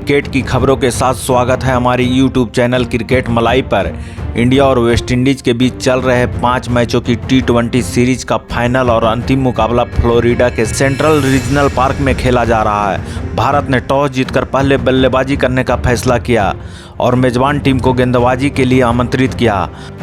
Cricket की खबरों के साथ स्वागत है हमारी यूट्यूब चैनल क्रिकेट मलाई पर। इंडिया और वेस्टइंडीज के बीच चल रहे 5 मैचों की T20 सीरीज का फाइनल और अंतिम मुकाबला फ्लोरिडा के सेंट्रल रीजनल पार्क में खेला जा रहा है। भारत ने टॉस जीतकर पहले बल्लेबाजी करने का फैसला किया और मेजबान टीम को गेंदबाजी के लिए आमंत्रित किया।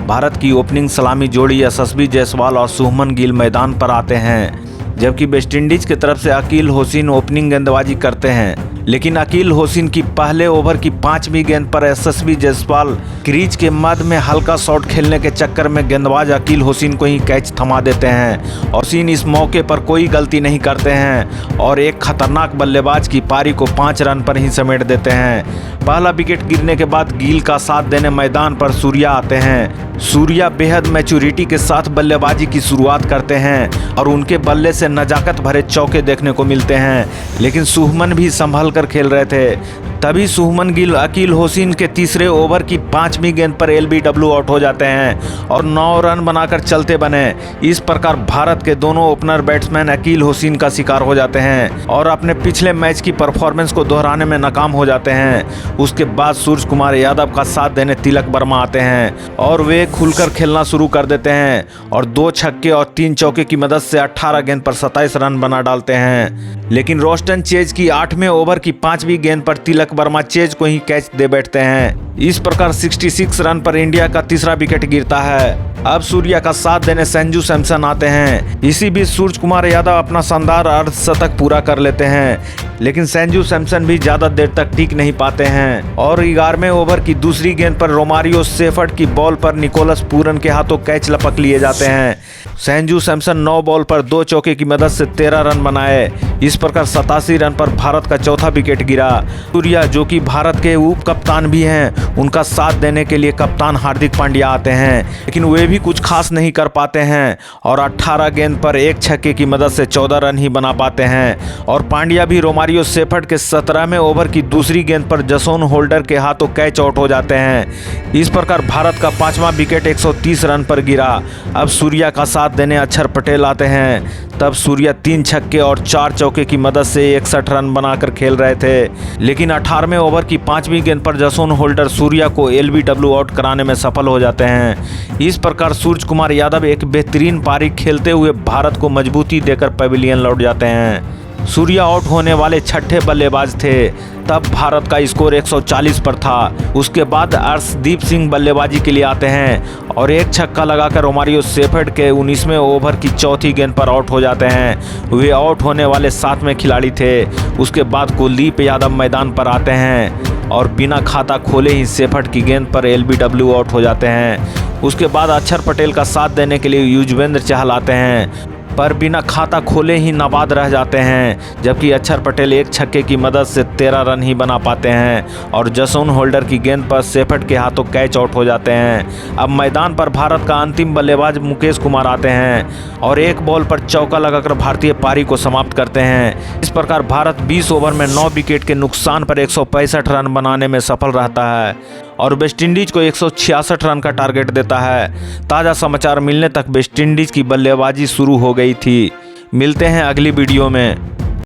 भारत की ओपनिंग सलामी जोड़ी यशस्वी जायसवाल और शुभमन गिल मैदान पर आते हैं, जबकि वेस्टइंडीज की तरफ से अकील होसिन ओपनिंग गेंदबाजी करते हैं। लेकिन अकील होसिन की पहले ओवर की 5वीं गेंद पर यशस्वी जायसवाल क्रीज के मध्य में हल्का शॉट खेलने के चक्कर में गेंदबाज अकील होसिन को ही कैच थमा देते हैं और होसिन इस मौके पर कोई गलती नहीं करते हैं और एक खतरनाक बल्लेबाज की पारी को 5 रन पर ही समेट देते हैं। पहला विकेट गिरने के बाद गिल का साथ देने मैदान पर सूर्या आते हैं। सूर्या बेहद मैच्योरिटी के साथ बल्लेबाजी की शुरुआत करते हैं और उनके बल्ले से नजाकत भरे चौके देखने को मिलते हैं, लेकिन शुभमन भी संभल कर खेल रहे थे। तभी शुभमन गिल अकील होसिन के तीसरे ओवर की 5वीं गेंद पर LBW आउट हो जाते हैं और 9 रन बनाकर चलते बने। इस प्रकार भारत के दोनों ओपनर बैट्समैन अकील होसिन का शिकार हो जाते हैं और अपने पिछले मैच की परफॉर्मेंस को दोहराने में नाकाम हो जाते हैं। उसके बाद सूर्य कुमार यादव का साथ देने तिलक वर्मा आते हैं और वे खुलकर खेलना शुरू कर देते हैं और 2 छक्के और 3 चौके की मदद से 18 गेंद पर 27 रन बना डालते हैं। लेकिन रोस्टन चेज की 8वें ओवर की 5वीं गेंद पर तिलक वर्मा चेज को ही कैच दे बैठते हैं। इस प्रकार 66 रन पर इंडिया का तीसरा विकेट गिरता है। अब सूर्या का साथ देने संजू सैमसन आते हैं। इसी बीच सूर्य कुमार यादव अपना शानदार अर्धशतक पूरा कर लेते हैं, लेकिन संजू सैमसन भी ज्यादा देर तक टिक नहीं पाते हैं और 11वें ओवर की दूसरी गेंद पर रोमारियो सेफर्ड की बॉल पर निकोलस पूरन के हाथों कैच लपक लिए जाते हैं। संजू सैमसन 9 बॉल पर 2 चौके की मदद से 13 रन बनाए। इस प्रकार 87 रन पर भारत का चौथा विकेट गिरा। सूर्या, जो कि भारत के उप कप्तान भी हैं, उनका साथ देने के लिए कप्तान हार्दिक पांड्या आते हैं, लेकिन वे भी कुछ खास नहीं कर पाते हैं और 18 गेंद पर 1 छक्के की मदद से 14 रन ही बना पाते हैं और पांड्या भी रोमारियो सेफर्ड के 17वें ओवर की दूसरी गेंद पर जसोन होल्डर के हाथों कैच आउट हो जाते हैं। इस प्रकार भारत का 5वां विकेट 130 रन पर गिरा। अब सूर्या का साथ देने अक्षर पटेल आते हैं। तब सूर्या 3 छक्के और 4 चौके की मदद से 61 रन बनाकर खेल रहे थे, लेकिन 18वें ओवर की 5वीं गेंद पर जसोन होल्डर सूर्या को LBW आउट कराने में सफल हो जाते हैं। इस प्रकार सूर्य कुमार यादव एक बेहतरीन पारी खेलते हुए भारत को मजबूती देकर पवेलियन लौट जाते हैं। सूर्या आउट होने वाले 6ठे बल्लेबाज थे। तब भारत का स्कोर 140 पर था। उसके बाद अर्शदीप सिंह बल्लेबाजी के लिए आते हैं और 1 छक्का लगाकर रोमारियो सेफर्ड के 19वें ओवर की चौथी गेंद पर आउट हो जाते हैं। वे आउट होने वाले 7वें खिलाड़ी थे। उसके बाद कुलदीप यादव मैदान पर आते हैं और बिना खाता खोले ही सेफर्ड की गेंद पर LBW आउट हो जाते हैं। उसके बाद अक्षर पटेल का साथ देने के लिए युजवेंद्र चहल आते हैं, पर बिना खाता खोले ही नाबाद रह जाते हैं, जबकि अक्षर पटेल 1 छक्के की मदद से 13 रन ही बना पाते हैं और जसोन होल्डर की गेंद पर सेफर्ड के हाथों कैच आउट हो जाते हैं। अब मैदान पर भारत का अंतिम बल्लेबाज मुकेश कुमार आते हैं और 1 बॉल पर चौका लगाकर भारतीय पारी को समाप्त करते हैं। इस प्रकार भारत 20 ओवर में 9 विकेट के नुकसान पर 165 रन बनाने में सफल रहता है और वेस्टइंडीज को 166 रन का टारगेट देता है। ताज़ा समाचार मिलने तक वेस्टइंडीज की बल्लेबाजी शुरू हो गई थी। मिलते हैं अगली वीडियो में।